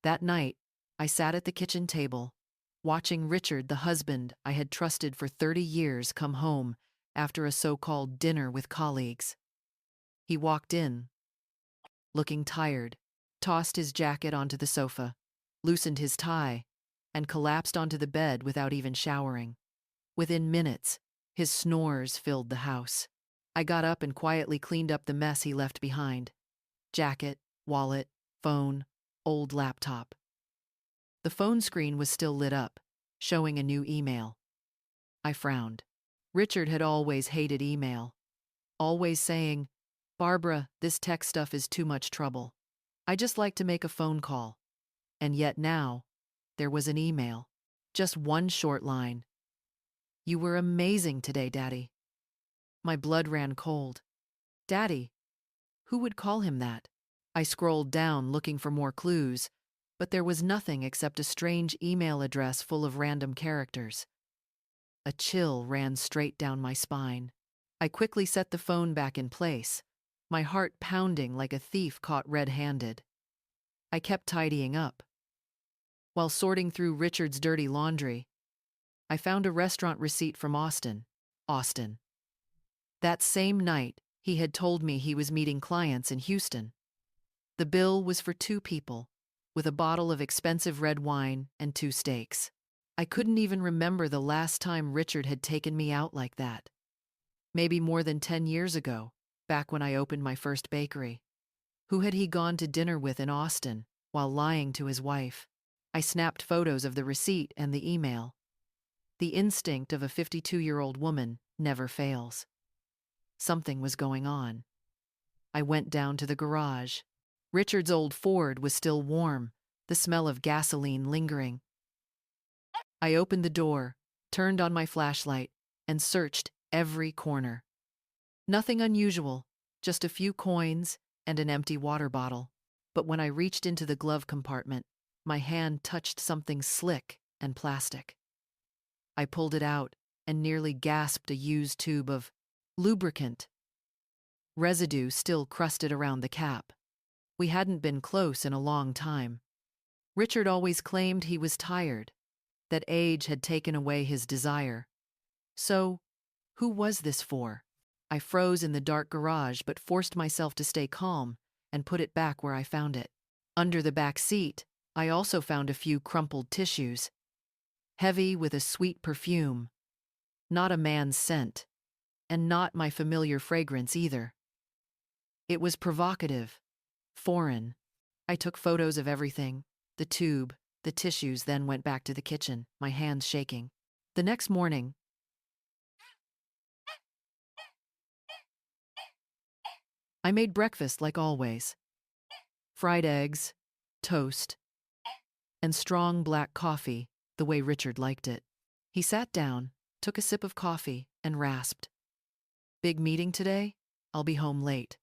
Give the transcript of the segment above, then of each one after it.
That night, I sat at the kitchen table, watching Richard, the husband I had trusted for 30 years, come home after a so-called dinner with colleagues. He walked in, looking tired, tossed his jacket onto the sofa, loosened his tie, and collapsed onto the bed without even showering. Within minutes, his snores filled the house. I got up and quietly cleaned up the mess he left behind. Jacket, wallet, phone, old laptop. The phone screen was still lit up, showing a new email. I frowned. Richard had always hated email, always saying, "Barbara, this tech stuff is too much trouble. I just like to make a phone call." And yet now, there was an email. Just one short line. "You were amazing today, Daddy." My blood ran cold. Daddy? Who would call him that? I scrolled down looking for more clues, but there was nothing except a strange email address full of random characters. A chill ran straight down my spine. I quickly set the phone back in place, my heart pounding like a thief caught red-handed. I kept tidying up. While sorting through Richard's dirty laundry, I found a restaurant receipt from Austin. That same night, he had told me he was meeting clients in Houston. The bill was for 2 people, with a bottle of expensive red wine and 2 steaks. I couldn't even remember the last time Richard had taken me out like that. Maybe more than 10 years ago, back when I opened my first bakery. Who had he gone to dinner with in Austin while lying to his wife? I snapped photos of the receipt and the email. The instinct of a 52-year-old woman never fails. Something was going on. I went down to the garage. Richard's old Ford was still warm, the smell of gasoline lingering. I opened the door, turned on my flashlight, and searched every corner. Nothing unusual, just a few coins and an empty water bottle. But when I reached into the glove compartment, my hand touched something slick and plastic. I pulled it out and nearly gasped a used tube of lubricant. Residue still crusted around the cap. We hadn't been close in a long time. Richard always claimed he was tired, that age had taken away his desire. So, who was this for? I froze in the dark garage but forced myself to stay calm and put it back where I found it. Under the back seat, I also found a few crumpled tissues, heavy with a sweet perfume. Not a man's scent, and not my familiar fragrance either. It was provocative, foreign. I took photos of everything, the tube, the tissues, then went back to the kitchen, my hands shaking. The next morning, I made breakfast like always. Fried eggs, toast, and strong black coffee, the way Richard liked it. He sat down, took a sip of coffee, and rasped, "Big meeting today? I'll be home late."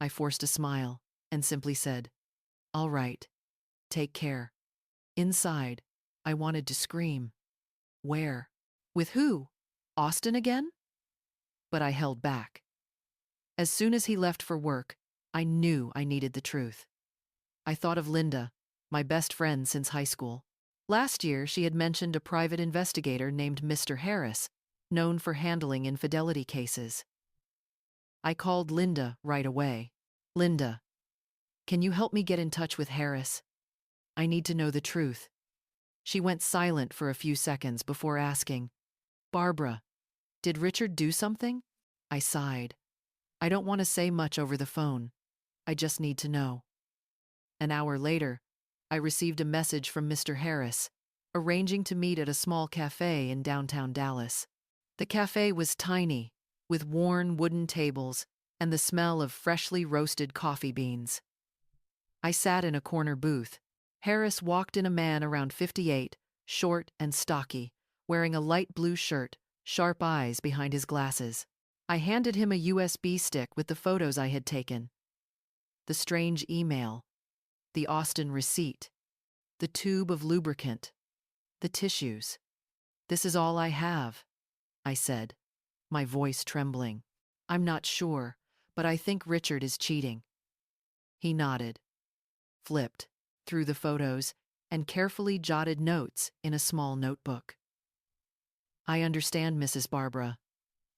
I forced a smile and simply said, "All right, take care." Inside, I wanted to scream. Where? With who? Austin again? But I held back. As soon as he left for work, I knew I needed the truth. I thought of Linda, my best friend since high school. Last year, she had mentioned a private investigator named Mr. Harris, known for handling infidelity cases. I called Linda right away. "Linda, can you help me get in touch with Harris? I need to know the truth." She went silent for a few seconds before asking, "Barbara, did Richard do something?" I sighed. I don't want to say much over the phone. I just need to know. An hour later, I received a message from Mr. Harris, arranging to meet at a small cafe in downtown Dallas. The cafe was tiny, with worn wooden tables and the smell of freshly roasted coffee beans. I sat in a corner booth. Harris walked in, a man around 58, short and stocky, wearing a light blue shirt, sharp eyes behind his glasses. I handed him a USB stick with the photos I had taken. The strange email, the Austin receipt, the tube of lubricant, the tissues. "This is all I have," I said, my voice trembling. "I'm not sure, but I think Richard is cheating." He nodded, flipped, through the photos and carefully jotted notes in a small notebook. I understand, Mrs. Barbara.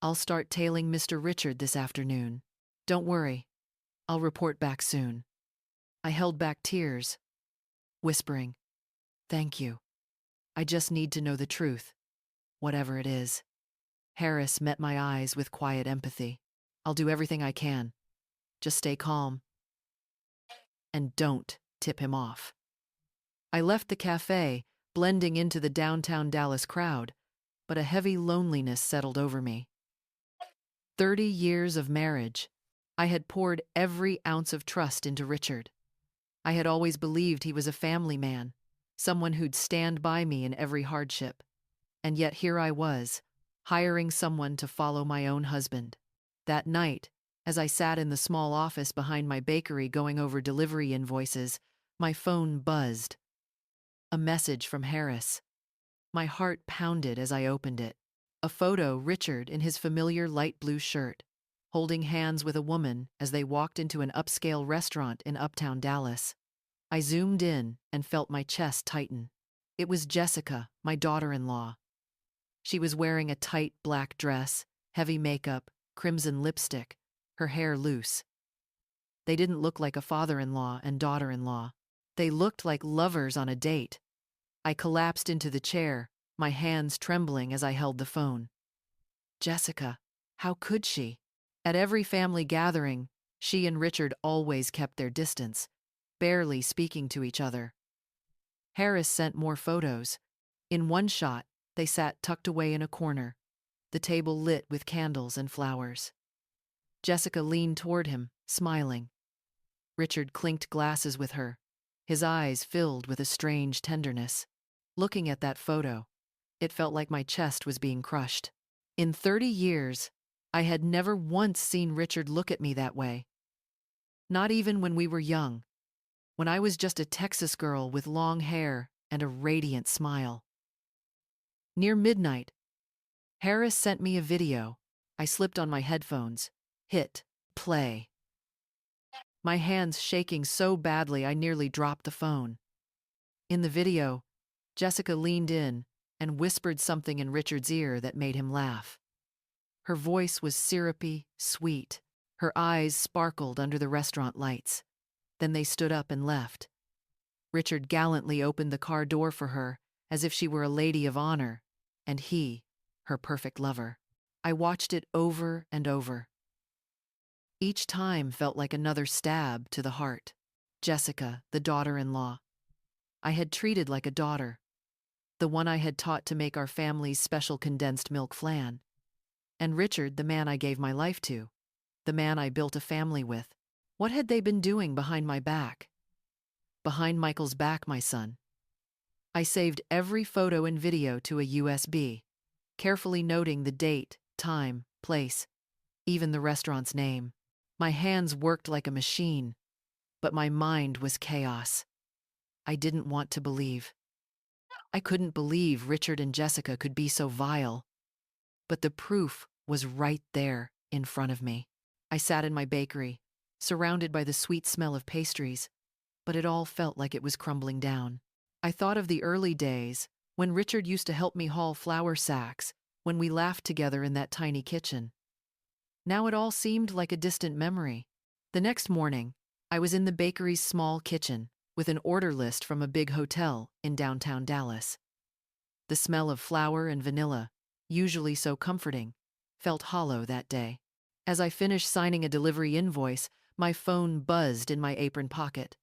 I'll start tailing Mr. Richard this afternoon. Don't worry. I'll report back soon. I held back tears, whispering, "Thank you. I just need to know the truth, whatever it is." Harris met my eyes with quiet empathy. "I'll do everything I can. Just stay calm. And don't tip him off." I left the cafe, blending into the downtown Dallas crowd, but a heavy loneliness settled over me. 30 years of marriage. I had poured every ounce of trust into Richard. I had always believed he was a family man, someone who'd stand by me in every hardship. And yet here I was, hiring someone to follow my own husband. That night, as I sat in the small office behind my bakery going over delivery invoices, my phone buzzed. A message from Harris. My heart pounded as I opened it. A photo, Richard in his familiar light blue shirt, holding hands with a woman as they walked into an upscale restaurant in uptown Dallas. I zoomed in and felt my chest tighten. It was Jessica, my daughter-in-law. She was wearing a tight black dress, heavy makeup, crimson lipstick, her hair loose. They didn't look like a father-in-law and daughter-in-law. They looked like lovers on a date. I collapsed into the chair, my hands trembling as I held the phone. Jessica, how could she? At every family gathering, she and Richard always kept their distance, barely speaking to each other. Harris sent more photos. In one shot, they sat tucked away in a corner, the table lit with candles and flowers. Jessica leaned toward him, smiling. Richard clinked glasses with her, his eyes filled with a strange tenderness. Looking at that photo, it felt like my chest was being crushed. In 30 years, I had never once seen Richard look at me that way. Not even when we were young, when I was just a Texas girl with long hair and a radiant smile. Near midnight, Harris sent me a video. I slipped on my headphones, hit play. My hands shaking so badly I nearly dropped the phone. In the video, Jessica leaned in and whispered something in Richard's ear that made him laugh. Her voice was syrupy, sweet. Her eyes sparkled under the restaurant lights. Then they stood up and left. Richard gallantly opened the car door for her, as if she were a lady of honor, and he, her perfect lover. I watched it over and over. Each time felt like another stab to the heart. Jessica, the daughter-in-law. I had treated like a daughter, the one I had taught to make our family's special condensed milk flan. And Richard, the man I gave my life to, the man I built a family with. What had they been doing behind my back? Behind Michael's back, my son. I saved every photo and video to a USB, carefully noting the date, time, place, even the restaurant's name. My hands worked like a machine, but my mind was chaos. I didn't want to believe. I couldn't believe Richard and Jessica could be so vile. But the proof was right there in front of me. I sat in my bakery, surrounded by the sweet smell of pastries, but it all felt like it was crumbling down. I thought of the early days, when Richard used to help me haul flour sacks, when we laughed together in that tiny kitchen. Now it all seemed like a distant memory. The next morning, I was in the bakery's small kitchen, with an order list from a big hotel in downtown Dallas. The smell of flour and vanilla, usually so comforting, felt hollow that day. As I finished signing a delivery invoice, my phone buzzed in my apron pocket.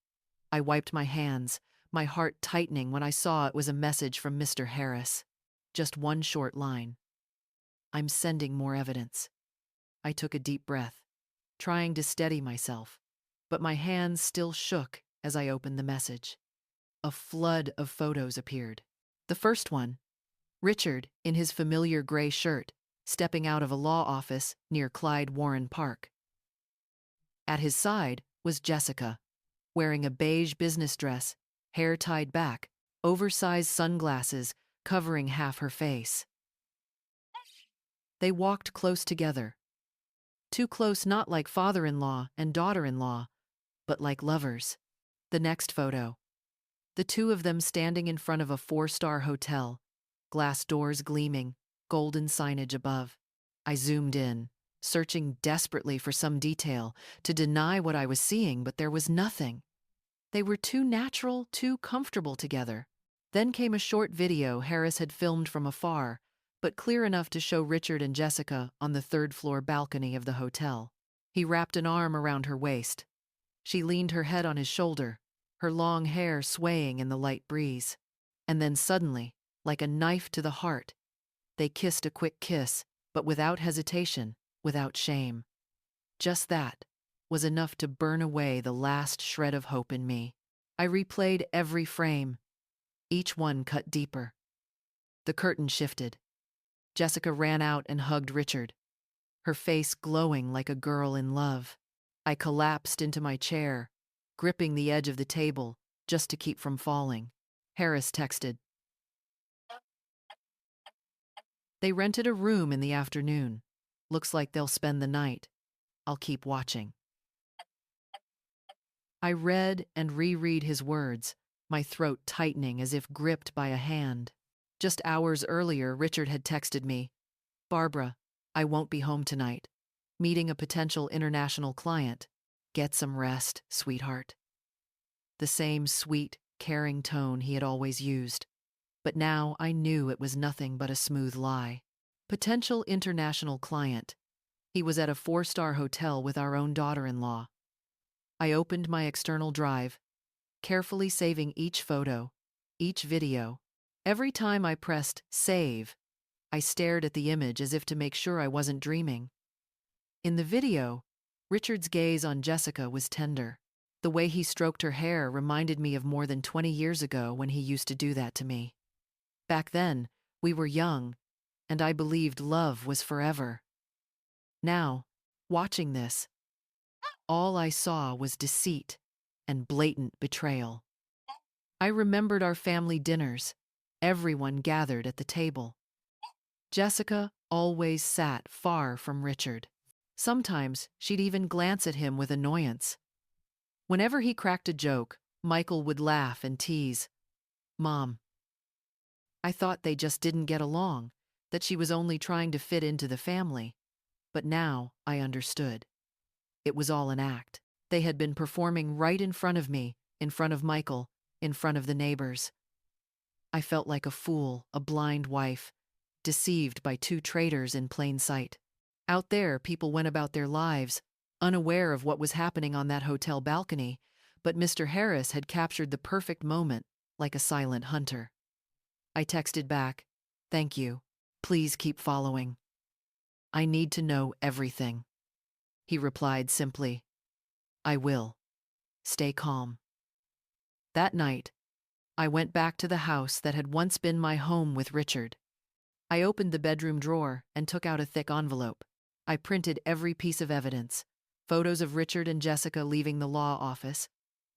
I wiped my hands, my heart tightening when I saw it was a message from Mr. Harris. Just one short line. "I'm sending more evidence." I took a deep breath, trying to steady myself, but my hands still shook as I opened the message. A flood of photos appeared. The first one, Richard in his familiar gray shirt, stepping out of a law office near Clyde Warren Park. At his side was Jessica, wearing a beige business dress, hair tied back, oversized sunglasses covering half her face. They walked close together. Too close not like father-in-law and daughter-in-law, but like lovers. The next photo, The two of them standing in front of a four-star hotel, glass doors gleaming, golden signage above. I zoomed in, searching desperately for some detail to deny what I was seeing, but there was nothing. They were too natural, too comfortable together. Then came a short video Harris had filmed from afar, but clear enough to show Richard and Jessica on the third-floor balcony of the hotel. He wrapped an arm around her waist. She leaned her head on his shoulder, her long hair swaying in the light breeze. And then suddenly, like a knife to the heart, they kissed a quick kiss, but without hesitation, without shame. Just that was enough to burn away the last shred of hope in me. I replayed every frame, each one cut deeper. The curtain shifted. Jessica ran out and hugged Richard, her face glowing like a girl in love. I collapsed into my chair, gripping the edge of the table just to keep from falling. Harris texted. They rented a room in the afternoon. Looks like they'll spend the night. I'll keep watching. I read and reread his words, my throat tightening as if gripped by a hand. Just hours earlier, Richard had texted me, "Barbara, I won't be home tonight. Meeting a potential international client. Get some rest, sweetheart." The same sweet, caring tone he had always used. But now I knew it was nothing but a smooth lie. Potential international client. He was at a four-star hotel with our own daughter-in-law. I opened my external drive, carefully saving each photo, each video. Every time I pressed save, I stared at the image as if to make sure I wasn't dreaming. In the video, Richard's gaze on Jessica was tender. The way he stroked her hair reminded me of more than 20 years ago when he used to do that to me. Back then, we were young, and I believed love was forever. Now, watching this, all I saw was deceit and blatant betrayal. I remembered our family dinners, everyone gathered at the table. Jessica always sat far from Richard. Sometimes she'd even glance at him with annoyance. Whenever he cracked a joke, Michael would laugh and tease, "Mom." I thought they just didn't get along, that she was only trying to fit into the family. But now I understood. It was all an act. They had been performing right in front of me, in front of Michael, in front of the neighbors. I felt like a fool, a blind wife, deceived by two traitors in plain sight. Out there, people went about their lives, unaware of what was happening on that hotel balcony, but Mr. Harris had captured the perfect moment, like a silent hunter. I texted back, "Thank you. Please keep following. I need to know everything." He replied simply, "I will. Stay calm." That night, I went back to the house that had once been my home with Richard. I opened the bedroom drawer and took out a thick envelope. I printed every piece of evidence: photos of Richard and Jessica leaving the law office,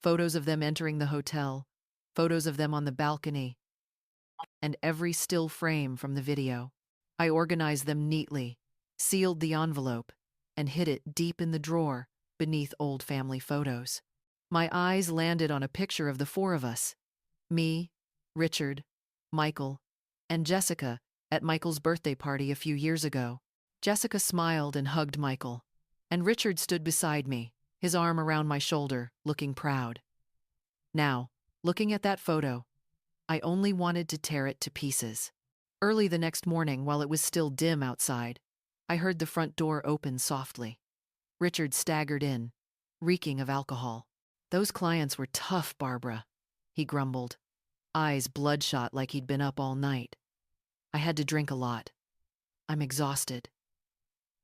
photos of them entering the hotel, photos of them on the balcony, and every still frame from the video. I organized them neatly, sealed the envelope, and hid it deep in the drawer beneath old family photos. My eyes landed on a picture of the four of us: me, Richard, Michael, and Jessica at Michael's birthday party a few years ago. Jessica smiled and hugged Michael, and Richard stood beside me, his arm around my shoulder, looking proud. Now, looking at that photo, I only wanted to tear it to pieces. Early the next morning, while it was still dim outside, I heard the front door open softly. Richard staggered in, reeking of alcohol. "Those clients were tough, Barbara," he grumbled, eyes bloodshot like he'd been up all night. "I had to drink a lot. I'm exhausted."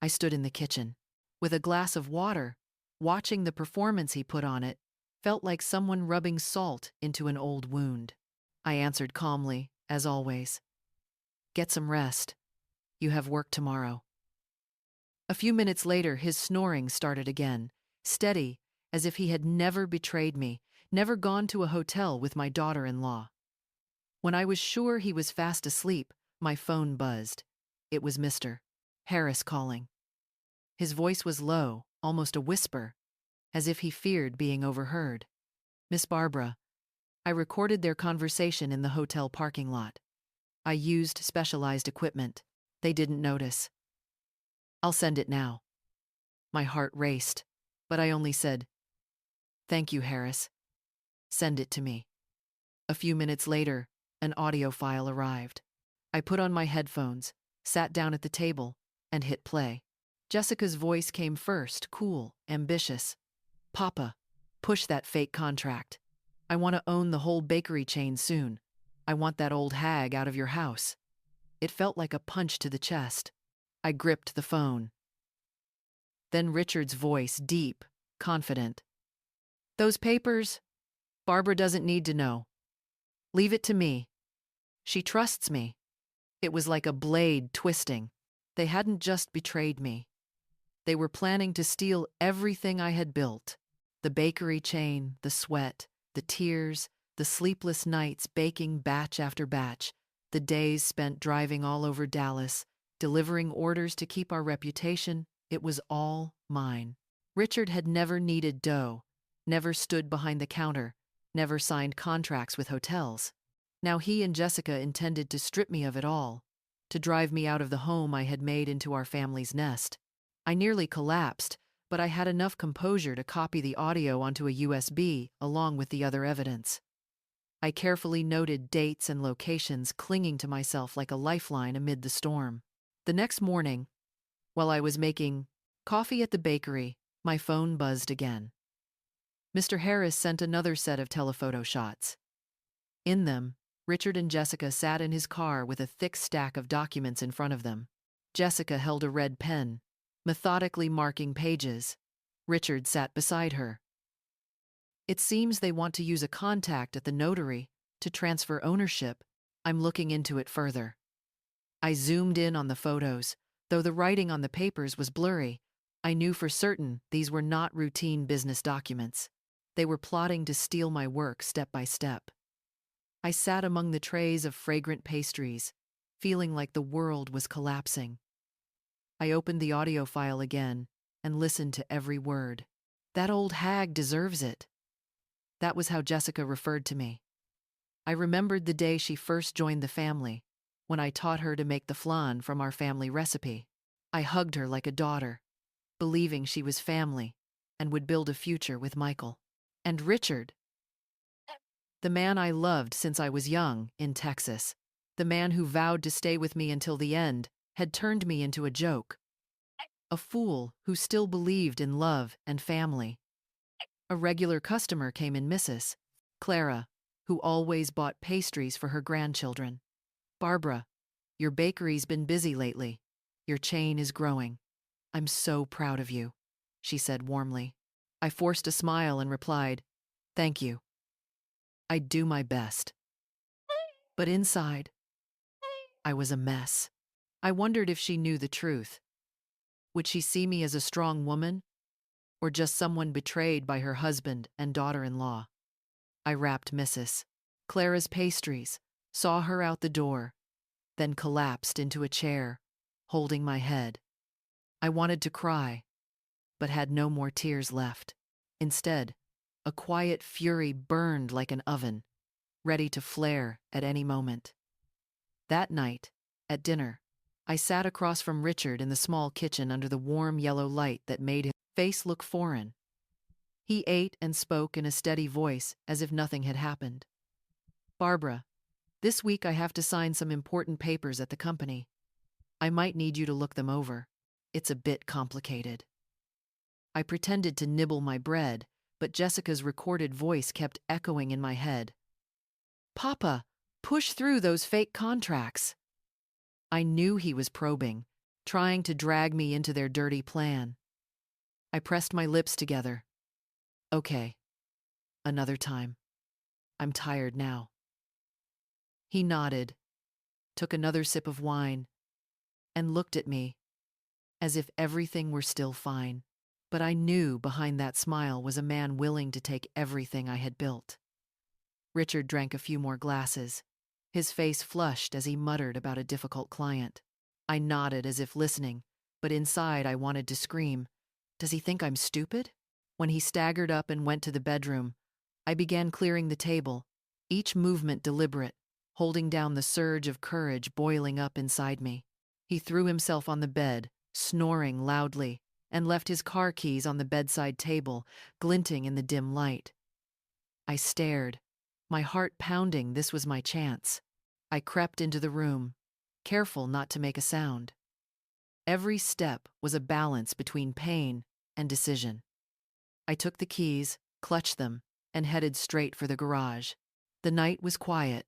I stood in the kitchen, with a glass of water, watching the performance he put on it. Felt like someone rubbing salt into an old wound. I answered calmly, as always, "Get some rest. You have work tomorrow." A few minutes later, his snoring started again, steady, as if he had never betrayed me, never gone to a hotel with my daughter-in-law. When I was sure he was fast asleep, my phone buzzed. It was Mr. Harris calling. His voice was low, almost a whisper, as if he feared being overheard. "Miss Barbara, I recorded their conversation in the hotel parking lot. I used specialized equipment. They didn't notice. I'll send it now. My heart raced, but I only said, "Thank you, Harris. Send it to me." A few minutes later, an audio file arrived. I put on my headphones, sat down at the table, and hit play. Jessica's voice came first, cool, ambitious. "Papa, push that fake contract. I want to own the whole bakery chain soon. I want that old hag out of your house." It felt like a punch to the chest. I gripped the phone. Then Richard's voice, deep, confident. "Those papers? Barbara doesn't need to know. Leave it to me. She trusts me." It was like a blade twisting. They hadn't just betrayed me. They were planning to steal everything I had built. The bakery chain, the sweat, the tears, the sleepless nights baking batch after batch, the days spent driving all over Dallas, delivering orders to keep our reputation. It was all mine. Richard had never needed dough, never stood behind the counter, never signed contracts with hotels. Now he and Jessica intended to strip me of it all, to drive me out of the home I had made into our family's nest. I nearly collapsed, but I had enough composure to copy the audio onto a USB along with the other evidence. I carefully noted dates and locations, clinging to myself like a lifeline amid the storm. The next morning, while I was making coffee at the bakery, my phone buzzed again. Mr. Harris sent another set of telephoto shots. In them, Richard and Jessica sat in his car with a thick stack of documents in front of them. Jessica held a red pen, methodically marking pages. Richard sat beside her. "It seems they want to use a contact at the notary to transfer ownership. I'm looking into it further." I zoomed in on the photos. Though the writing on the papers was blurry, I knew for certain these were not routine business documents. They were plotting to steal my work step by step. I sat among the trays of fragrant pastries, feeling like the world was collapsing. I opened the audio file again and listened to every word. "That old hag deserves it." That was how Jessica referred to me. I remembered the day she first joined the family, when I taught her to make the flan from our family recipe. I hugged her like a daughter, believing she was family and would build a future with Michael. And Richard, the man I loved since I was young in Texas, the man who vowed to stay with me until the end, had turned me into a joke. A fool who still believed in love and family. A regular customer came in, Mrs. Clara, who always bought pastries for her grandchildren. "Barbara, your bakery's been busy lately. Your chain is growing. I'm so proud of you," she said warmly. I forced a smile and replied, "Thank you. I'd do my best." But inside, I was a mess. I wondered if she knew the truth. Would she see me as a strong woman, or just someone betrayed by her husband and daughter-in-law? I wrapped Mrs. Clara's pastries, saw her out the door, then collapsed into a chair, holding my head. I wanted to cry, but had no more tears left. Instead, a quiet fury burned like an oven, ready to flare at any moment. That night, at dinner, I sat across from Richard in the small kitchen under the warm yellow light that made his face look foreign. He ate and spoke in a steady voice as if nothing had happened. "Barbara, this week I have to sign some important papers at the company. I might need you to look them over. It's a bit complicated." I pretended to nibble my bread, but Jessica's recorded voice kept echoing in my head. "Papa, push through those fake contracts." I knew he was probing, trying to drag me into their dirty plan. I pressed my lips together. "Okay, another time. I'm tired now." He nodded, took another sip of wine, and looked at me as if everything were still fine. But I knew behind that smile was a man willing to take everything I had built. Richard drank a few more glasses, his face flushed as he muttered about a difficult client. I nodded as if listening, but inside I wanted to scream. Does he think I'm stupid? When he staggered up and went to the bedroom, I began clearing the table, each movement deliberate, holding down the surge of courage boiling up inside me. He threw himself on the bed, snoring loudly, and left his car keys on the bedside table, glinting in the dim light. I stared, my heart pounding. This was my chance. I crept into the room, careful not to make a sound. Every step was a balance between pain and decision. I took the keys, clutched them, and headed straight for the garage. The night was quiet,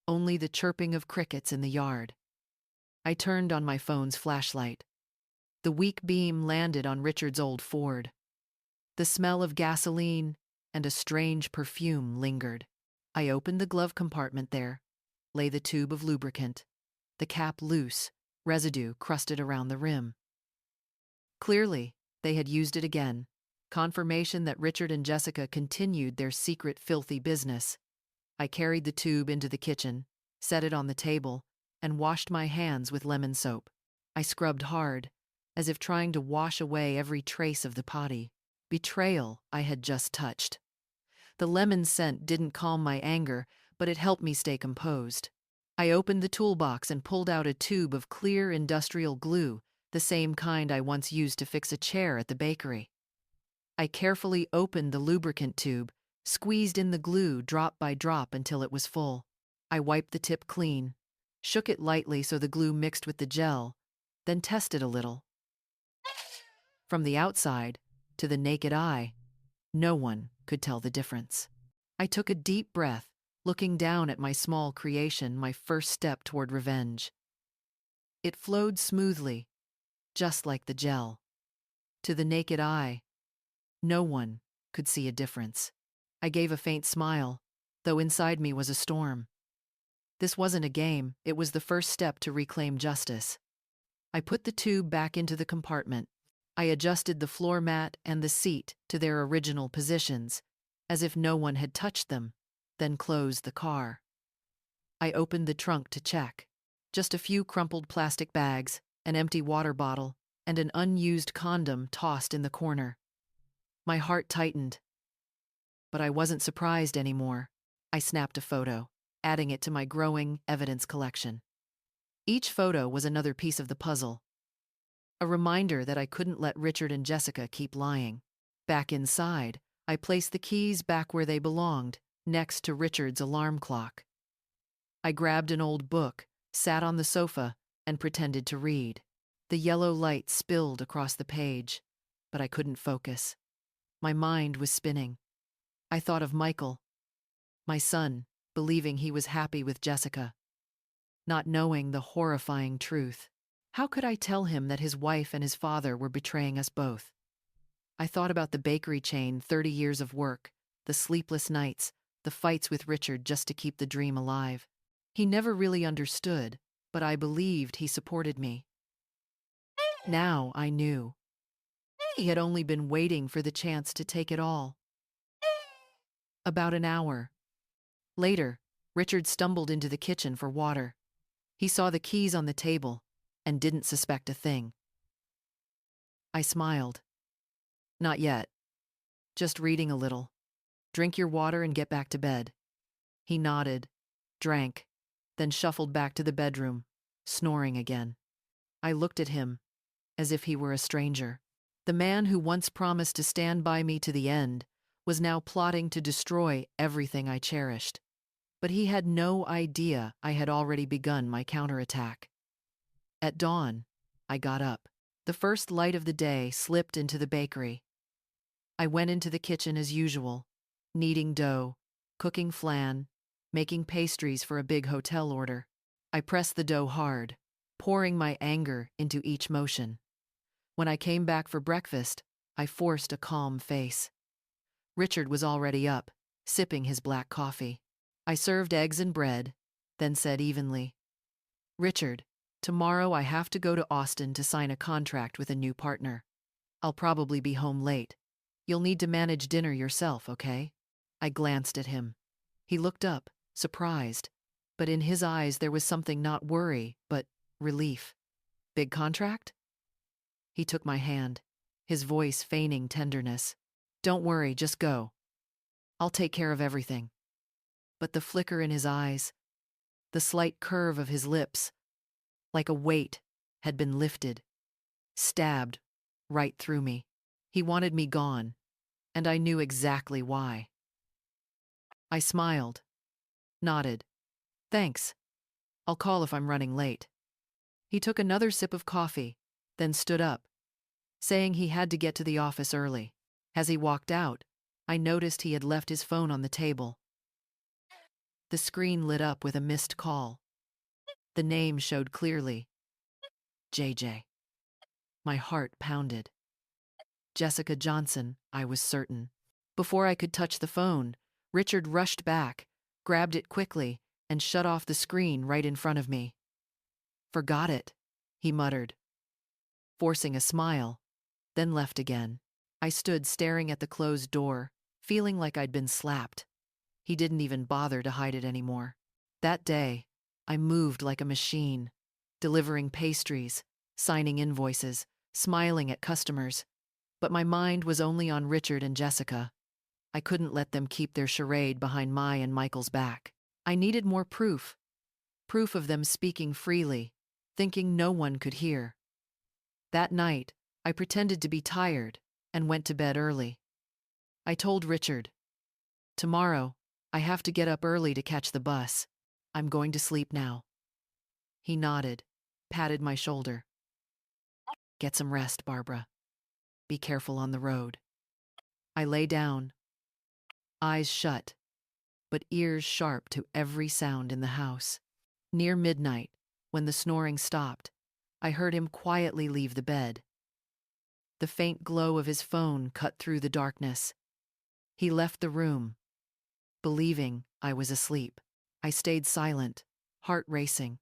only the chirping of crickets in the yard. I turned on my phone's flashlight. The weak beam landed on Richard's old Ford. The smell of gasoline and a strange perfume lingered. I opened the glove compartment. There lay the tube of lubricant, the cap loose, residue crusted around the rim. Clearly, they had used it again, confirmation that Richard and Jessica continued their secret filthy business. I carried the tube into the kitchen, set it on the table, and washed my hands with lemon soap. I scrubbed hard, as if trying to wash away every trace of the potty, betrayal I had just touched. The lemon scent didn't calm my anger, but it helped me stay composed. I opened the toolbox and pulled out a tube of clear industrial glue, the same kind I once used to fix a chair at the bakery. I carefully opened the lubricant tube, squeezed in the glue drop by drop until it was full. I wiped the tip clean, shook it lightly so the glue mixed with the gel, then tested a little. From the outside, to the naked eye, no one could tell the difference. I took a deep breath, looking down at my small creation, my first step toward revenge. It flowed smoothly, just like the gel. To the naked eye, no one could see a difference. I gave a faint smile, though inside me was a storm. This wasn't a game, it was the first step to reclaim justice. I put the tube back into the compartment. I adjusted the floor mat and the seat to their original positions, as if no one had touched them, then closed the car. I opened the trunk to check. Just a few crumpled plastic bags, an empty water bottle, and an unused condom tossed in the corner. My heart tightened. But I wasn't surprised anymore. I snapped a photo, adding it to my growing evidence collection. Each photo was another piece of the puzzle. A reminder that I couldn't let Richard and Jessica keep lying. Back inside, I placed the keys back where they belonged, next to Richard's alarm clock. I grabbed an old book, sat on the sofa, and pretended to read. The yellow light spilled across the page, but I couldn't focus. My mind was spinning. I thought of Michael, my son, believing he was happy with Jessica, not knowing the horrifying truth. How could I tell him that his wife and his father were betraying us both? I thought about the bakery chain, 30 years of work, the sleepless nights, the fights with Richard just to keep the dream alive. He never really understood, but I believed he supported me. Now I knew. He had only been waiting for the chance to take it all. About an hour later, Richard stumbled into the kitchen for water. He saw the keys on the table and didn't suspect a thing. I smiled. Not yet. Just reading a little. Drink your water and get back to bed. He nodded, drank, then shuffled back to the bedroom, snoring again. I looked at him as if he were a stranger. The man who once promised to stand by me to the end was now plotting to destroy everything I cherished. But he had no idea I had already begun my counterattack. At dawn, I got up. The first light of the day slipped into the bakery. I went into the kitchen as usual, kneading dough, cooking flan, making pastries for a big hotel order. I pressed the dough hard, pouring my anger into each motion. When I came back for breakfast, I forced a calm face. Richard was already up, sipping his black coffee. I served eggs and bread, then said evenly, "Richard, tomorrow I have to go to Austin to sign a contract with a new partner. I'll probably be home late. You'll need to manage dinner yourself, okay?" I glanced at him. He looked up, surprised, but in his eyes there was something not worry, but relief. "Big contract?" He took my hand, his voice feigning tenderness. "Don't worry, just go. I'll take care of everything." but the flicker in his eyes, the slight curve of his lips, like a weight, had been lifted, stabbed right through me. He wanted me gone, and I knew exactly why. I smiled, nodded. Thanks. I'll call if I'm running late. He took another sip of coffee, then stood up, saying he had to get to the office early. As he walked out, I noticed he had left his phone on the table. The screen lit up with a missed call. The name showed clearly. JJ. My heart pounded. Jessica Johnson, I was certain. Before I could touch the phone, Richard rushed back, grabbed it quickly, and shut off the screen right in front of me. Forgot it, he muttered, forcing a smile, then left again. I stood staring at the closed door, feeling like I'd been slapped. He didn't even bother to hide it anymore. That day, I moved like a machine, delivering pastries, signing invoices, smiling at customers. But my mind was only on Richard and Jessica. I couldn't let them keep their charade behind my and Michael's back. I needed more proof. Proof of them speaking freely, thinking no one could hear. That night, I pretended to be tired and went to bed early. I told Richard, "Tomorrow, I have to get up early to catch the bus. I'm going to sleep now." He nodded, patted my shoulder. "Get some rest, Barbara. Be careful on the road." I lay down, eyes shut, but ears sharp to every sound in the house. Near midnight, when the snoring stopped, I heard him quietly leave the bed. The faint glow of his phone cut through the darkness. He left the room, believing I was asleep. I stayed silent, heart racing.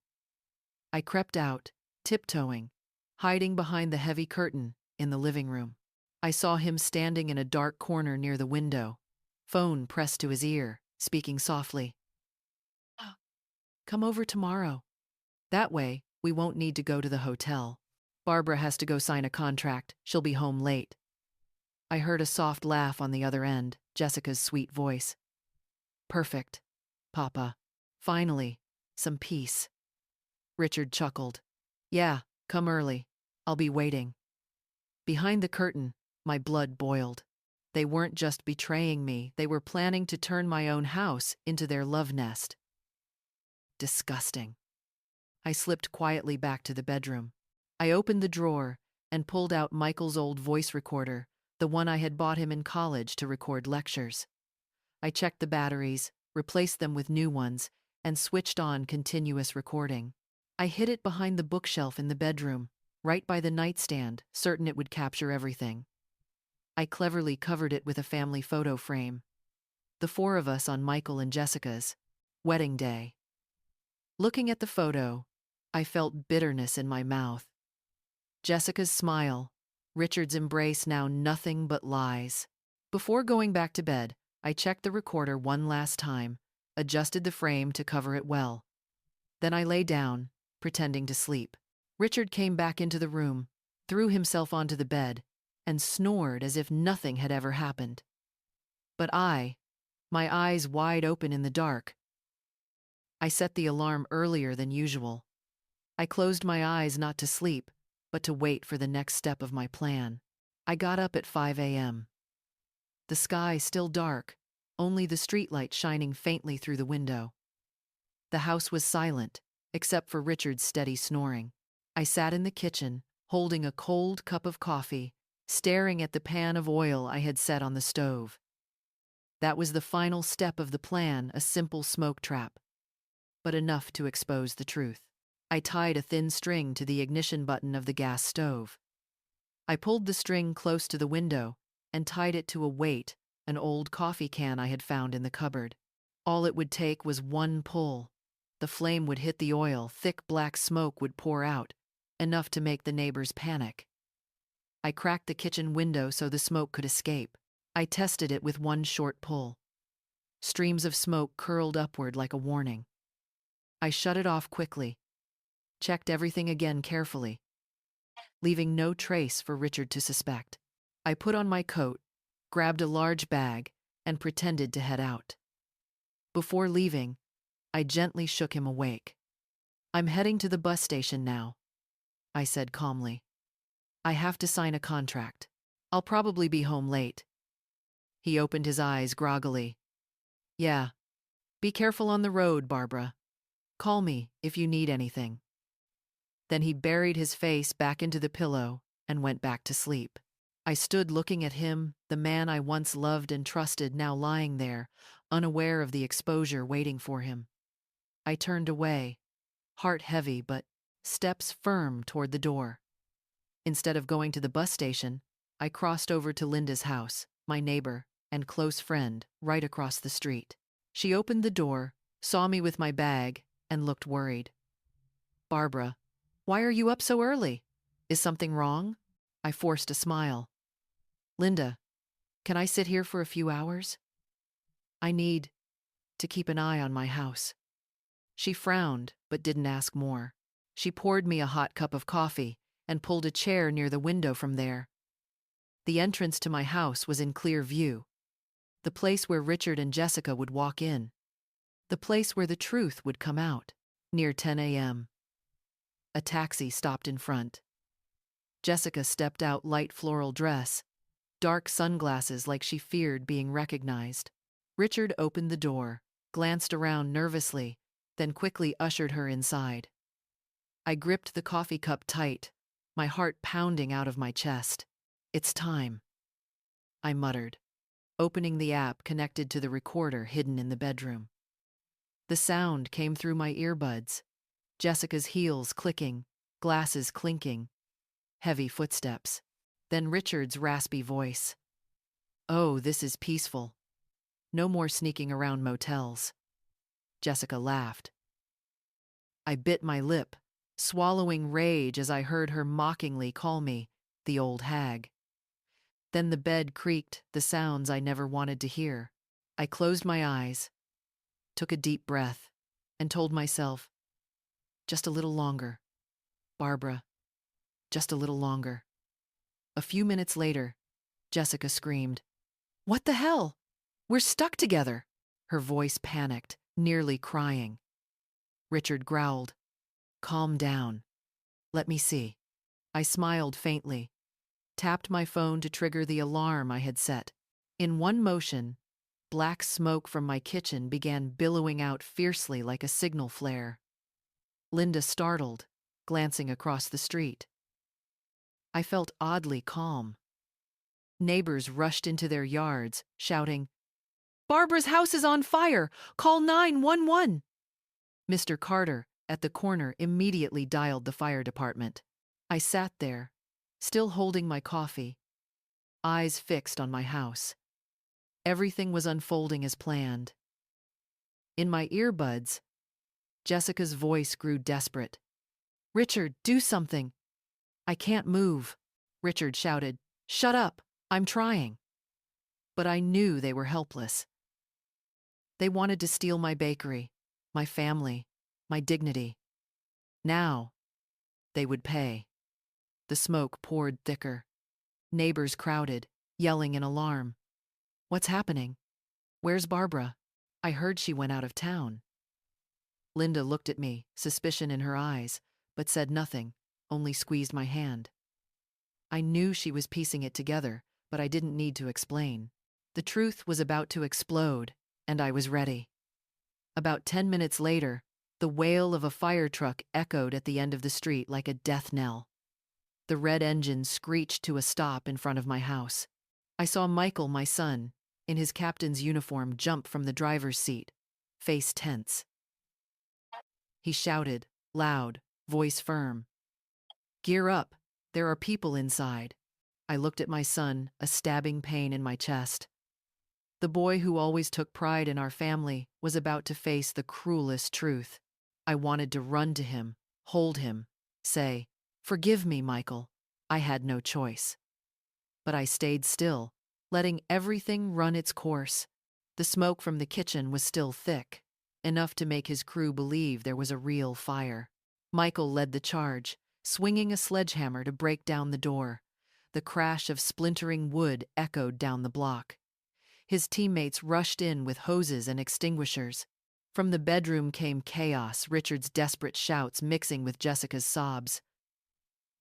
I crept out, tiptoeing, hiding behind the heavy curtain in the living room. I saw him standing in a dark corner near the window, phone pressed to his ear, speaking softly. "Come over tomorrow. That way, we won't need to go to the hotel. Barbara has to go sign a contract. She'll be home late." I heard a soft laugh on the other end, Jessica's sweet voice. "Perfect, Papa. Finally, some peace." Richard chuckled. "Yeah, come early. I'll be waiting." Behind the curtain, my blood boiled. They weren't just betraying me, they were planning to turn my own house into their love nest. Disgusting. I slipped quietly back to the bedroom. I opened the drawer and pulled out Michael's old voice recorder, the one I had bought him in college to record lectures. I checked the batteries, replaced them with new ones, and switched on continuous recording. I hid it behind the bookshelf in the bedroom, right by the nightstand, certain it would capture everything. I cleverly covered it with a family photo frame. The four of us on Michael and Jessica's wedding day. Looking at the photo, I felt bitterness in my mouth. Jessica's smile, Richard's embrace, now nothing but lies. Before going back to bed, I checked the recorder one last time, adjusted the frame to cover it well. Then I lay down, pretending to sleep. Richard came back into the room, threw himself onto the bed, and snored as if nothing had ever happened. But I, my eyes wide open in the dark, I set the alarm earlier than usual. I closed my eyes not to sleep, but to wait for the next step of my plan. I got up at 5 a.m. The sky still dark, only the streetlight shining faintly through the window. The house was silent, except for Richard's steady snoring. I sat in the kitchen, holding a cold cup of coffee, staring at the pan of oil I had set on the stove. That was the final step of the plan, a simple smoke trap, but enough to expose the truth. I tied a thin string to the ignition button of the gas stove. I pulled the string close to the window and tied it to a weight, an old coffee can I had found in the cupboard. All it would take was one pull. The flame would hit the oil, thick black smoke would pour out, enough to make the neighbors panic. I cracked the kitchen window so the smoke could escape. I tested it with one short pull. Streams of smoke curled upward like a warning. I shut it off quickly, checked everything again carefully, leaving no trace for Richard to suspect. I put on my coat, grabbed a large bag, and pretended to head out. Before leaving, I gently shook him awake. "I'm heading to the bus station now," I said calmly. "I have to sign a contract. I'll probably be home late." He opened his eyes groggily. "Yeah, be careful on the road, Barbara. Call me if you need anything." Then he buried his face back into the pillow and went back to sleep. I stood looking at him, the man I once loved and trusted now lying there, unaware of the exposure waiting for him. I turned away, heart heavy but steps firm toward the door. Instead of going to the bus station, I crossed over to Linda's house, my neighbor and close friend, right across the street. She opened the door, saw me with my bag, and looked worried. "Barbara, why are you up so early? Is something wrong?" I forced a smile. "Linda, can I sit here for a few hours? I need to keep an eye on my house." She frowned, but didn't ask more. She poured me a hot cup of coffee and pulled a chair near the window from there. The entrance to my house was in clear view. The place where Richard and Jessica would walk in. The place where the truth would come out, near 10 a.m. A taxi stopped in front. Jessica stepped out, light floral dress, dark sunglasses like she feared being recognized. Richard opened the door, glanced around nervously, then quickly ushered her inside. I gripped the coffee cup tight, my heart pounding out of my chest. "It's time," I muttered, opening the app connected to the recorder hidden in the bedroom. The sound came through my earbuds, Jessica's heels clicking, glasses clinking, heavy footsteps. Then Richard's raspy voice. "Oh, this is peaceful. No more sneaking around motels." Jessica laughed. I bit my lip, swallowing rage as I heard her mockingly call me the old hag. Then the bed creaked, the sounds I never wanted to hear. I closed my eyes, took a deep breath, and told myself, "Just a little longer, Barbara, just a little longer." A few minutes later, Jessica screamed, "What the hell? We're stuck together!" Her voice panicked, nearly crying. Richard growled, "Calm down. Let me see." I smiled faintly, tapped my phone to trigger the alarm I had set. In one motion, black smoke from my kitchen began billowing out fiercely like a signal flare. Linda startled, glancing across the street. I felt oddly calm. Neighbors rushed into their yards, shouting, "Barbara's house is on fire! Call 911!" Mr. Carter, at the corner, immediately dialed the fire department. I sat there, still holding my coffee, eyes fixed on my house. Everything was unfolding as planned. In my earbuds, Jessica's voice grew desperate. "Richard, do something!" "I can't move," Richard shouted. "Shut up, I'm trying." But I knew they were helpless. They wanted to steal my bakery, my family, my dignity. Now, they would pay. The smoke poured thicker. Neighbors crowded, yelling in alarm. "What's happening? Where's Barbara? I heard she went out of town." Linda looked at me, suspicion in her eyes, but said nothing, only squeezed my hand. I knew she was piecing it together, but I didn't need to explain. The truth was about to explode, and I was ready. About 10 minutes later, the wail of a fire truck echoed at the end of the street like a death knell. The red engine screeched to a stop in front of my house. I saw Michael, my son, in his captain's uniform, jump from the driver's seat, face tense. He shouted, loud, voice firm, "Gear up, there are people inside." I looked at my son, a stabbing pain in my chest. The boy who always took pride in our family was about to face the cruelest truth. I wanted to run to him, hold him, say, "Forgive me, Michael." I had no choice. But I stayed still, letting everything run its course. The smoke from the kitchen was still thick, enough to make his crew believe there was a real fire. Michael led the charge, swinging a sledgehammer to break down the door. The crash of splintering wood echoed down the block. His teammates rushed in with hoses and extinguishers. From the bedroom came chaos, Richard's desperate shouts mixing with Jessica's sobs.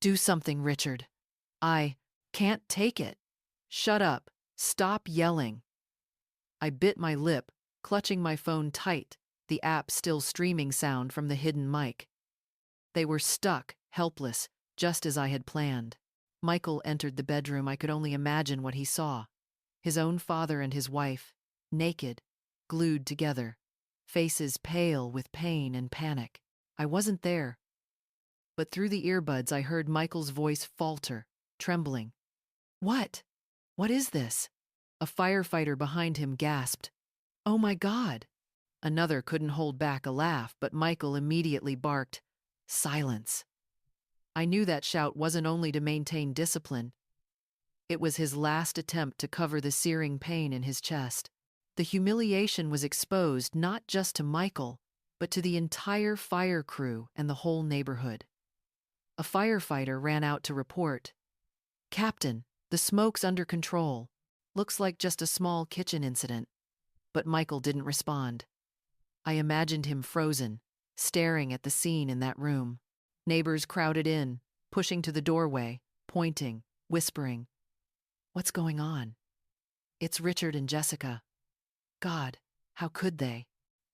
Do something, Richard. I can't take it. Shut up. Stop yelling. I bit my lip, clutching my phone tight, the app still streaming sound from the hidden mic. They were stuck, helpless, just as I had planned. Michael entered the bedroom. I could only imagine what he saw. His own father and his wife, naked, glued together, faces pale with pain and panic. I wasn't there. But through the earbuds I heard Michael's voice falter, trembling. What? What is this? A firefighter behind him gasped. Oh my God! Another couldn't hold back a laugh, but Michael immediately barked, Silence. I knew that shout wasn't only to maintain discipline. It was his last attempt to cover the searing pain in his chest. The humiliation was exposed not just to Michael, but to the entire fire crew and the whole neighborhood. A firefighter ran out to report, Captain, the smoke's under control. Looks like just a small kitchen incident. But Michael didn't respond. I imagined him frozen, staring at the scene in that room. Neighbors crowded in, pushing to the doorway, pointing, whispering. What's going on? It's Richard and Jessica. God, how could they?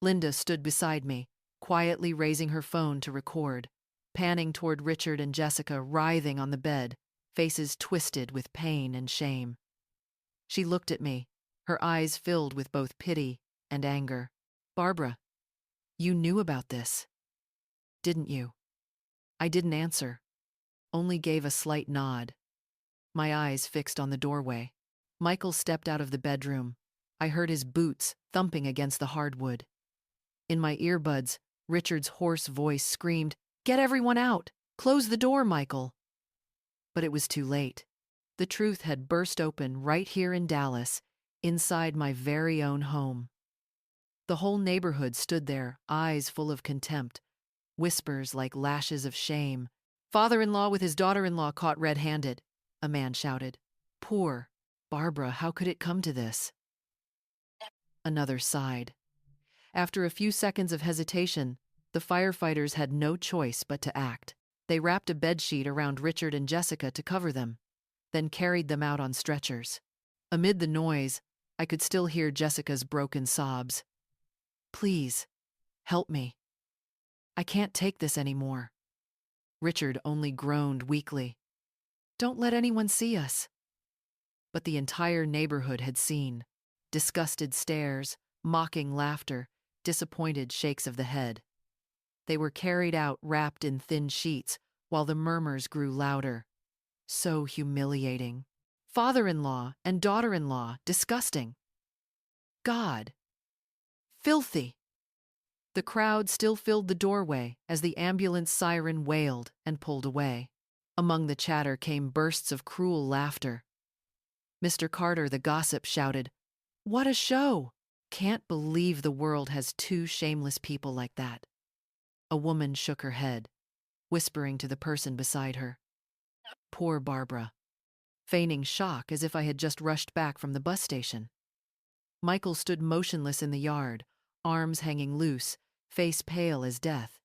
Linda stood beside me, quietly raising her phone to record, panning toward Richard and Jessica writhing on the bed, faces twisted with pain and shame. She looked at me, her eyes filled with both pity and anger. Barbara, you knew about this, didn't you? I didn't answer, only gave a slight nod. My eyes fixed on the doorway. Michael stepped out of the bedroom. I heard his boots thumping against the hardwood. In my earbuds, Richard's hoarse voice screamed, Get everyone out! Close the door, Michael! But it was too late. The truth had burst open right here in Dallas, inside my very own home. The whole neighborhood stood there, eyes full of contempt, whispers like lashes of shame. Father-in-law with his daughter-in-law caught red-handed, a man shouted. Poor Barbara, how could it come to this? Another sighed. After a few seconds of hesitation, the firefighters had no choice but to act. They wrapped a bedsheet around Richard and Jessica to cover them, then carried them out on stretchers. Amid the noise, I could still hear Jessica's broken sobs. Please, help me. I can't take this anymore. Richard only groaned weakly. Don't let anyone see us. But the entire neighborhood had seen. Disgusted stares, mocking laughter, disappointed shakes of the head. They were carried out wrapped in thin sheets, while the murmurs grew louder. So humiliating. Father-in-law and daughter-in-law, disgusting. God. Filthy. The crowd still filled the doorway as the ambulance siren wailed and pulled away. Among the chatter came bursts of cruel laughter. Mr. Carter, the gossip, shouted, What a show! Can't believe the world has two shameless people like that. A woman shook her head, whispering to the person beside her. Poor Barbara. Feigning shock as if I had just rushed back from the bus station. Michael stood motionless in the yard, arms hanging loose, face pale as death.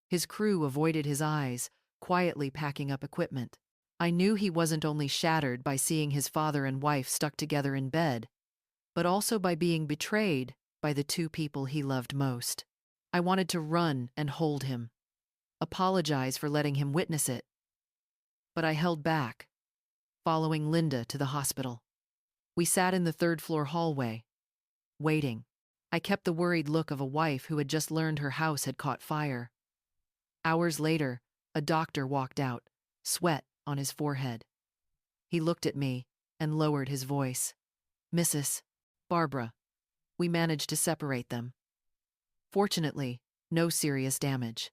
His crew avoided his eyes, quietly packing up equipment. I knew he wasn't only shattered by seeing his father and wife stuck together in bed, but also by being betrayed by the two people he loved most. I wanted to run and hold him, apologize for letting him witness it. But I held back, following Linda to the hospital. We sat in the third-floor hallway, waiting. I kept the worried look of a wife who had just learned her house had caught fire. Hours later, a doctor walked out, sweat on his forehead. He looked at me and lowered his voice. Mrs. Barbara, we managed to separate them. Fortunately, no serious damage.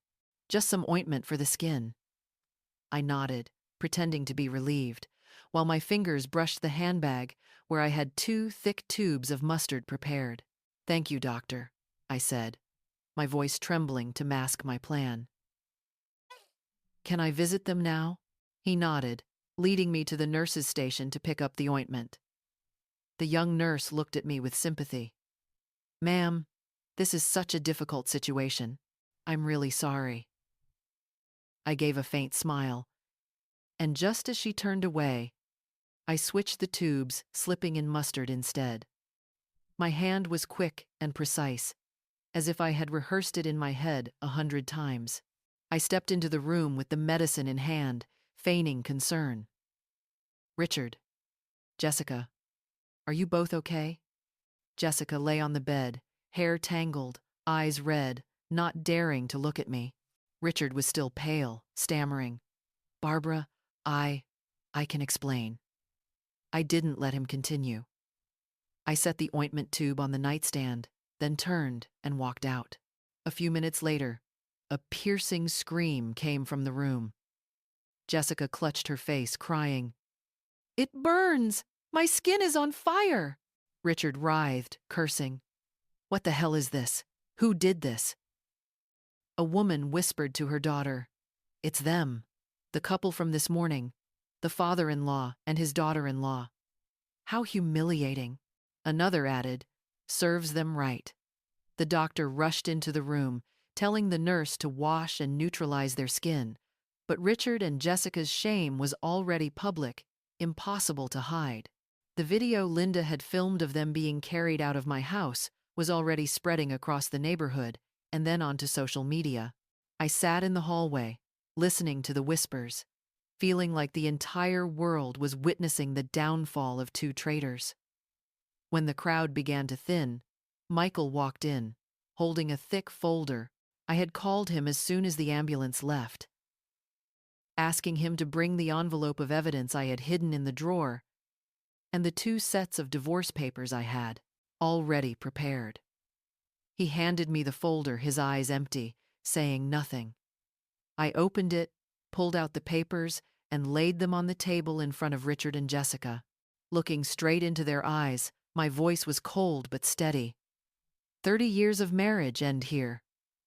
Just some ointment for the skin. I nodded, pretending to be relieved, while my fingers brushed the handbag where I had 2 thick tubes of mustard prepared. Thank you, doctor, I said, my voice trembling to mask my plan. Can I visit them now? He nodded, leading me to the nurse's station to pick up the ointment. The young nurse looked at me with sympathy. "Ma'am, this is such a difficult situation. I'm really sorry." I gave a faint smile, and just as she turned away, I switched the tubes, slipping in mustard instead. My hand was quick and precise, as if I had rehearsed it in my head 100 times. I stepped into the room with the medicine in hand, feigning concern. "Richard, Jessica, are you both okay?" Jessica lay on the bed, hair tangled, eyes red, not daring to look at me. Richard was still pale, stammering. "Barbara, I can explain." I didn't let him continue. I set the ointment tube on the nightstand, then turned and walked out. A few minutes later, a piercing scream came from the room. Jessica clutched her face, crying, "It burns! My skin is on fire!" Richard writhed, cursing. "What the hell is this? Who did this?" A woman whispered to her daughter, "It's them, the couple from this morning, the father-in-law and his daughter-in-law." "How humiliating." Another added, "Serves them right." The doctor rushed into the room, telling the nurse to wash and neutralize their skin. But Richard and Jessica's shame was already public, impossible to hide. The video Linda had filmed of them being carried out of my house was already spreading across the neighborhood and then onto social media. I sat in the hallway, listening to the whispers, feeling like the entire world was witnessing the downfall of two traitors. When the crowd began to thin, Michael walked in, holding a thick folder. I had called him as soon as the ambulance left, asking him to bring the envelope of evidence I had hidden in the drawer and the 2 sets of divorce papers I had already prepared. He handed me the folder, his eyes empty, saying nothing. I opened it, pulled out the papers, and laid them on the table in front of Richard and Jessica. Looking straight into their eyes, my voice was cold but steady. 30 years of marriage end here.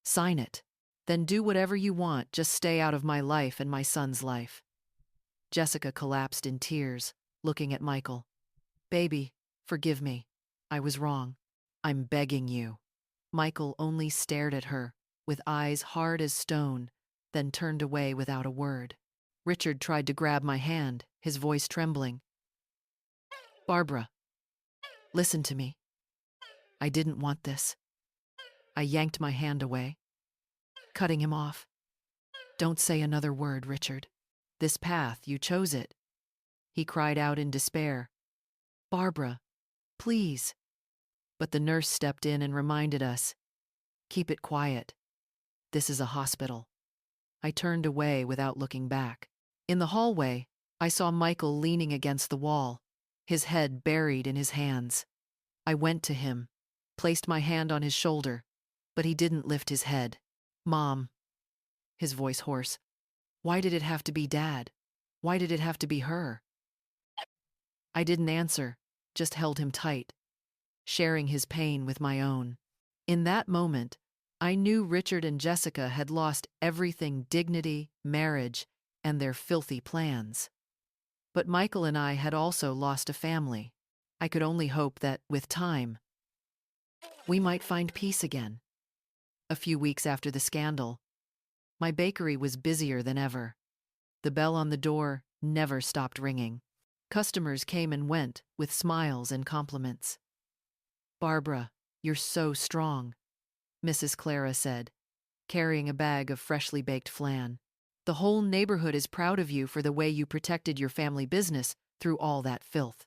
Sign it. Then do whatever you want, just stay out of my life and my son's life." Jessica collapsed in tears, looking at Michael. "Baby, forgive me. I was wrong. I'm begging you." Michael only stared at her, with eyes hard as stone, then turned away without a word. Richard tried to grab my hand, his voice trembling. "Barbara, listen to me. I didn't want this." I yanked my hand away, cutting him off. "Don't say another word, Richard. This path, you chose it." He cried out in despair. "Barbara, please." But the nurse stepped in and reminded us, "Keep it quiet. This is a hospital." I turned away without looking back. In the hallway, I saw Michael leaning against the wall, his head buried in his hands. I went to him, placed my hand on his shoulder, but he didn't lift his head. "Mom," his voice hoarse, "why did it have to be Dad? Why did it have to be her?" I didn't answer, just held him tight, sharing his pain with my own. In that moment, I knew Richard and Jessica had lost everything: dignity, marriage, and their filthy plans. But Michael and I had also lost a family. I could only hope that, with time, we might find peace again. A few weeks after the scandal, my bakery was busier than ever. The bell on the door never stopped ringing. Customers came and went with smiles and compliments. "Barbara, you're so strong," Mrs. Clara said, carrying a bag of freshly baked flan. "The whole neighborhood is proud of you for the way you protected your family business through all that filth."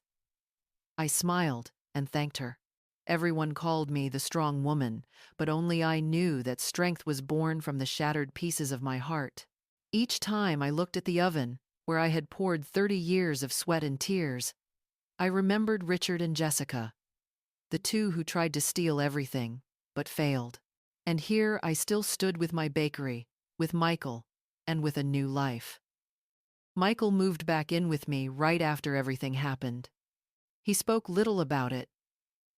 I smiled and thanked her. Everyone called me the strong woman, but only I knew that strength was born from the shattered pieces of my heart. Each time I looked at the oven, where I had poured 30 years of sweat and tears, I remembered Richard and Jessica, the two who tried to steal everything, but failed. And here I still stood with my bakery, with Michael, and with a new life. Michael moved back in with me right after everything happened. He spoke little about it,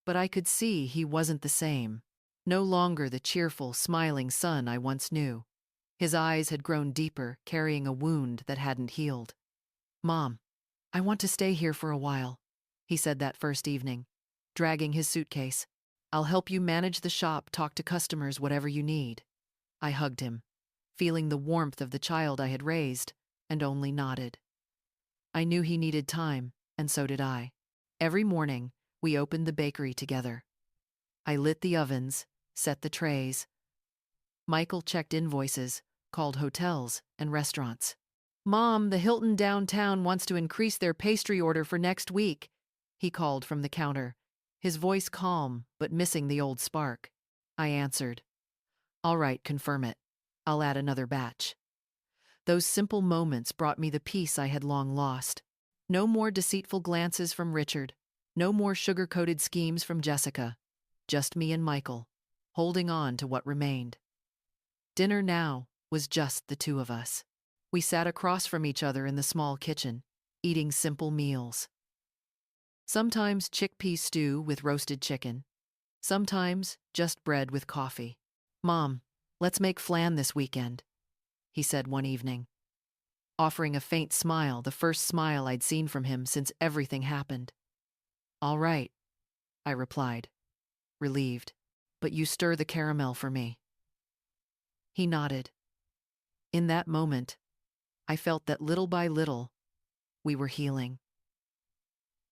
but I could see he wasn't the same. No longer the cheerful, smiling son I once knew. His eyes had grown deeper, carrying a wound that hadn't healed. "Mom, I want to stay here for a while. he said that first evening, dragging his suitcase. I'll help you manage the shop, talk to customers, whatever you need. I hugged him, feeling the warmth of the child I had raised, and only nodded. I knew he needed time, and so did I. Every morning, we opened the bakery together. I lit the ovens, set the trays. Michael checked invoices, called hotels and restaurants. Mom, the Hilton downtown wants to increase their pastry order for next week, he called from the counter, his voice calm but missing the old spark. I answered, all right, confirm it. I'll add another batch. Those simple moments brought me the peace I had long lost. No more deceitful glances from Richard, no more sugar-coated schemes from Jessica. Just me and Michael, holding on to what remained. Dinner now was just the two of us. We sat across from each other in the small kitchen, eating simple meals. Sometimes chickpea stew with roasted chicken. Sometimes just bread with coffee. Mom, let's make flan this weekend, he said one evening, offering a faint smile, the first smile I'd seen from him since everything happened. All right, I replied, relieved, but you stir the caramel for me. He nodded. In that moment, I felt that little by little, we were healing.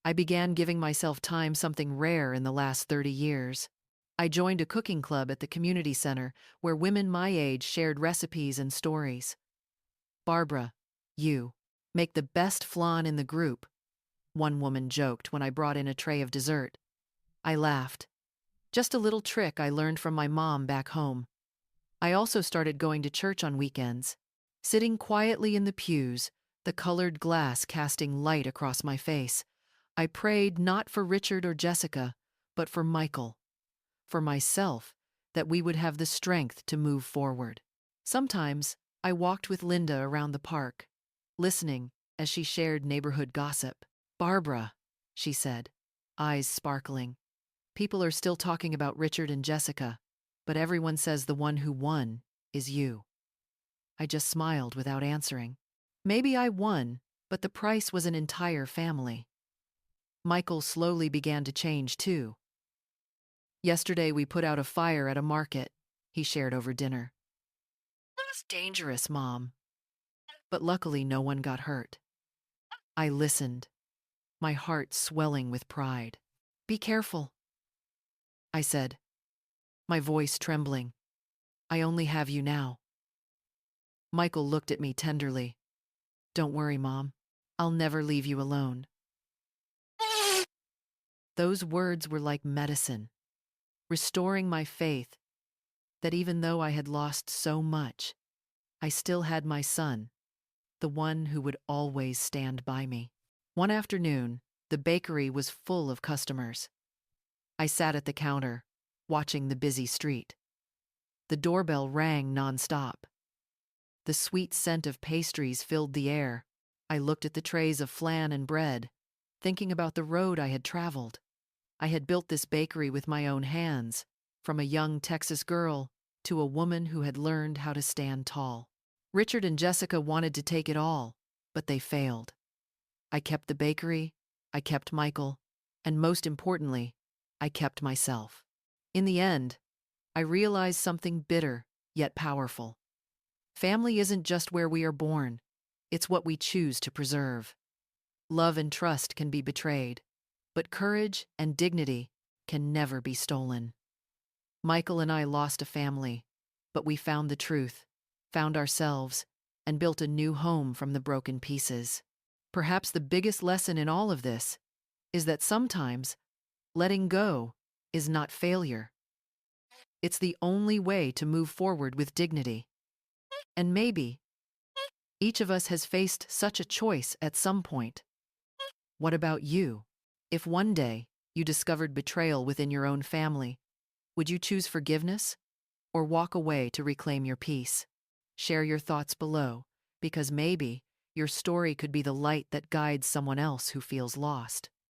I began giving myself time, something rare in the last 30 years. I joined a cooking club at the community center where women my age shared recipes and stories. Barbara, you make the best flan in the group, one woman joked when I brought in a tray of dessert. I laughed. Just a little trick I learned from my mom back home. I also started going to church on weekends, sitting quietly in the pews, the colored glass casting light across my face. I prayed not for Richard or Jessica, but for Michael, for myself, that we would have the strength to move forward. Sometimes I walked with Linda around the park, listening as she shared neighborhood gossip. Barbara, she said, eyes sparkling. People are still talking about Richard and Jessica, but everyone says the one who won is you. I just smiled without answering. Maybe I won, but the price was an entire family. Michael slowly began to change too. Yesterday we put out a fire at a market, he shared over dinner. It was dangerous, Mom. But luckily no one got hurt. I listened, my heart swelling with pride. Be careful, I said, my voice trembling. I only have you now. Michael looked at me tenderly. Don't worry, Mom. I'll never leave you alone. Those words were like medicine, restoring my faith that even though I had lost so much, I still had my son, the one who would always stand by me. One afternoon, the bakery was full of customers. I sat at the counter, watching the busy street. The doorbell rang nonstop. The sweet scent of pastries filled the air. I looked at the trays of flan and bread, thinking about the road I had traveled. I had built this bakery with my own hands, from a young Texas girl to a woman who had learned how to stand tall. Richard and Jessica wanted to take it all, but they failed. I kept the bakery, I kept Michael, and most importantly, I kept myself. In the end, I realized something bitter yet powerful. Family isn't just where we are born, it's what we choose to preserve. Love and trust can be betrayed, but courage and dignity can never be stolen. Michael and I lost a family, but we found the truth, found ourselves, and built a new home from the broken pieces. Perhaps the biggest lesson in all of this is that sometimes letting go is not failure. It's the only way to move forward with dignity. And maybe each of us has faced such a choice at some point. What about you? If one day you discovered betrayal within your own family, would you choose forgiveness or walk away to reclaim your peace? Share your thoughts below, because maybe your story could be the light that guides someone else who feels lost.